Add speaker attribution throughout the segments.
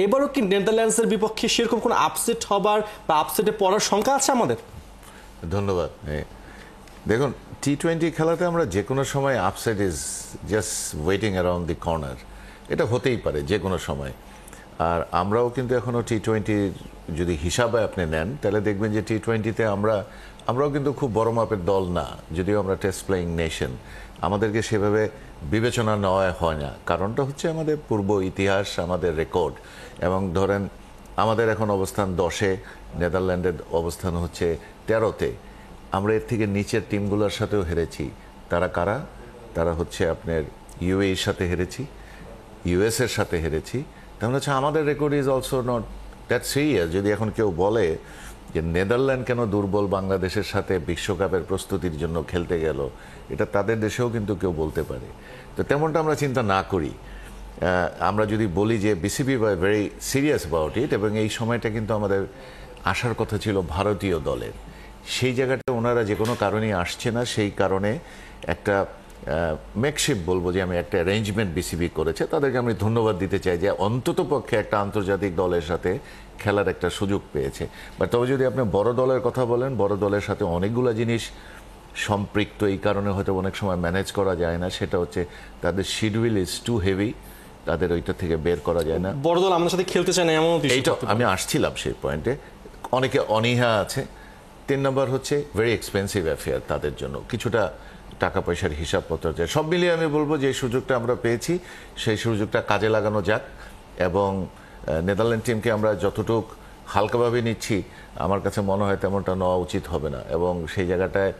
Speaker 1: এবারও কি নেদারল্যান্ডসের বিপক্ষে সেরকম কোনো আপসেট হবার বা আপসেটে পড়ার শঙ্কা আছে আমাদের?
Speaker 2: ধন্যবাদ। দেখুন, টি-20 খেলাতে আমরা যে কোনো সময় upset is just waiting around the corner, এটা হতেই পারে যে কোনো সময়। আর আমরাও কিন্তু এখনও টি-20 যদি হিসাবে আপনি নেন তাহলে দেখবেন যে টি-20তে আমরাও কিন্তু খুব বড় মাপের দল না, যদিও আমরা টেস্ট প্লেয়িং নেশন। আমাদেরকে সেভাবে বিবেচনা নেওয়া হয় না, কারণটা হচ্ছে আমাদের পূর্ব ইতিহাস, আমাদের রেকর্ড। এবং ধরেন আমাদের এখন অবস্থান 10-এ, নেদারল্যান্ডের অবস্থান হচ্ছে 13-তে। আমরা এর থেকে নিচের টিমগুলোর সাথেও হেরেছি। তারা কারা? তারা হচ্ছে আপনার ইউএইর সাথে হেরেছি, ইউএসের সাথে হেরেছি। তাহলে হচ্ছে আমাদের record is also not that serious. যদি এখন কেউ বলে যে নেদারল্যান্ড কেন দুর্বল বাংলাদেশের সাথে বিশ্বকাপের প্রস্তুতির জন্য খেলতে গেল, এটা তাদের দেশেও কিন্তু কেউ বলতে পারে। তো তেমনটা আমরা চিন্তা না করি। আমরা যদি বলি যে BCB were very serious about it, এবং এই সময়টা কিন্তু আমাদের আসার কথা ছিল ভারতীয় দলের, সেই জায়গাটা ওনারা যে কোনো কারণেই আসছে না। সেই কারণে একটা মেকশিফট বলবো যে আমি একটা অ্যারেঞ্জমেন্ট বিসিবি করেছে, তাদেরকে আমি ধন্যবাদ দিতে চাই যে অন্তত পক্ষে একটা আন্তর্জাতিক দলের সাথে খেলার একটা সুযোগ পেয়েছে। বাট তবে যদি আপনি বড় দলের কথা বলেন, বড় দলের সাথে অনেকগুলো জিনিস সম্পৃক্ত, এই কারণে হয়তো অনেক সময় ম্যানেজ করা যায় না। সেটা হচ্ছে তাদের শিডিউল ইজ টু হেভি, তাদের ওইটা থেকে বের করা যায় না।
Speaker 1: বড় দল আমাদের সাথে খেলতে চায় না, এমন
Speaker 2: এইটা আমি আসছিলাম সেই পয়েন্টে। অনেকে অনীহা আছে। 3 নম্বর হচ্ছে ভেরি এক্সপেন্সিভ অ্যাফেয়ার তাদের জন্য, কিছুটা টাকা পয়সার হিসাবপত্র আছে। সব মিলিয়ে আমি বলবো যে সুযোগটা আমরা পেয়েছি, সেই সুযোগটা কাজে লাগানো যাক। এবং নেদারল্যান্ড টিমকে আমরা যতটুক হালকাভাবে নিচ্ছি, আমার কাছে মনে হয় তেমনটা নেওয়া উচিত হবে না। এবং সেই জায়গাটায়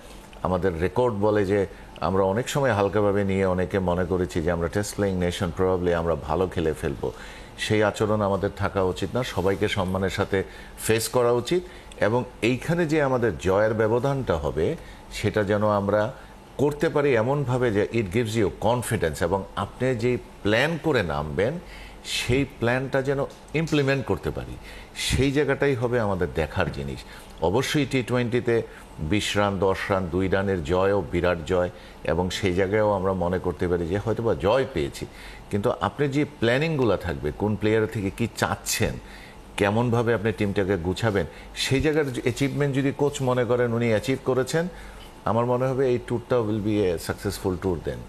Speaker 2: আমাদের রেকর্ড বলে যে আমরা অনেক সময় হালকাভাবে নিয়ে অনেকে মনে করেছি যে আমরা টেস্ট প্লেয়িং নেশন, প্রবাবলি আমরা ভালো খেলে ফেলবো। সেই আচরণ আমাদের থাকা উচিত না, সবাইকে সম্মানের সাথে ফেস করা উচিত। এবং এইখানে যে আমাদের জয়ের ব্যবধানটা হবে, সেটা যেন আমরা করতে পারি এমনভাবে যে ইট গিভস ইউ কনফিডেন্স, এবং আপনি যে প্ল্যান করে নামবেন সেই প্ল্যানটা যেন ইমপ্লিমেন্ট করতে পারি, সেই জায়গাটাই হবে আমাদের দেখার জিনিস। অবশ্যই টি-20তে 20 রান, 10 রান, 2 রানের জয়ও বিরাট জয়, এবং সেই জায়গায়ও আমরা মনে করতে পারি যে হয়তো বা জয় পেয়েছি। কিন্তু আপনি যে প্ল্যানিংগুলো থাকবে, কোন প্লেয়ার থেকে কি চাচ্ছেন, কেমনভাবে আপনি টিমটাকে গুছাবেন, সেই জায়গার অ্যাচিভমেন্ট যদি কোচ মনে করেন উনি অ্যাচিভ করেছেন, আমার মনে হবে এই ট্যুরটা will be a successful tour then.